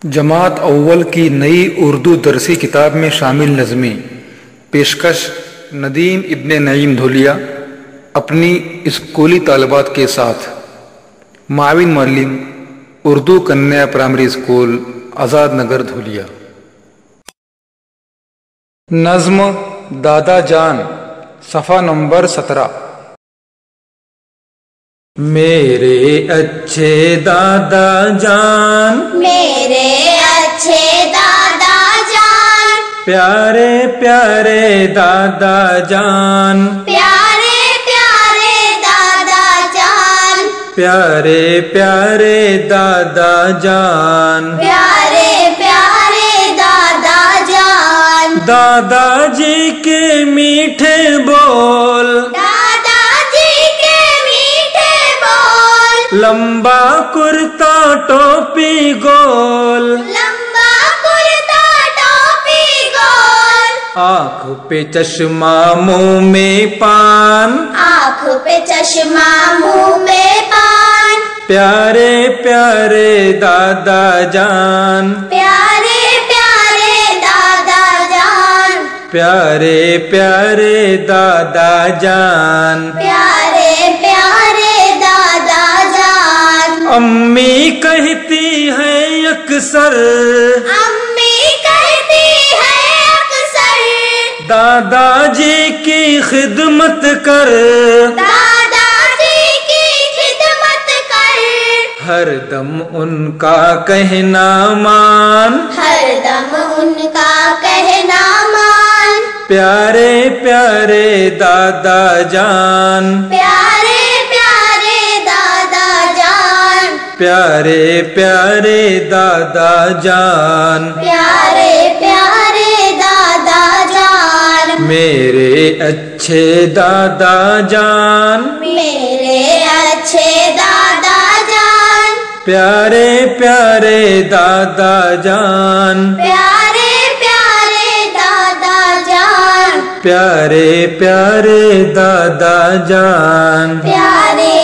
जमात अव्वल की नई उर्दू दरसी किताब में शामिल नज़में पेशकश नदीम इब्ने नईम धोलिया अपनी स्कूली तालिबात के साथ माविन मुअल्लिम उर्दू कन्या प्राइमरी स्कूल आज़ाद नगर धोलिया। नज़्म दादा जान सफ़ा नंबर 17। मेरे अच्छे दादा जान, मेरे अच्छे दादा जान, प्यारे प्यारे दादा जान, प्यारे प्यारे दादा जान, प्यारे प्यारे दादा जान, प्यारे प्यारे दादा जान। दादाजी के मीठे बोल, दादाजी के मीठे बोल, लंबा कुर्ता टोपी गोल, लंबा कुर्ता टोपी गोल, आँख पे चश्मा मुंह में पान, आँख पे चश्मा मुंह में पान, प्यारे प्यारे दादा जान, प्यारे प्यारे दादा जान, प्यारे प्यारे दादा जान। प्यारे प्यारे दादा जान। अम्मी कहती है अक्सर, अम्मी कहती है अक्सर, दादाजी की खिदमत कर, दादाजी की खिदमत कर, हर दम उनका कहना मान, हर दम उनका कहना मान, प्यारे प्यारे दादा जान, प्यारे प्यारे दादा जान, प्यारे प्यारे दादा जान। प्यारे प्यारे दादा जान। मेरे अच्छे दादा जान, मेरे अच्छे दादा जान, प्यारे प्यारे दादा जान, प्यारे प्यारे दादा जान, प्यारे प्यारे दादा जान। प्यारे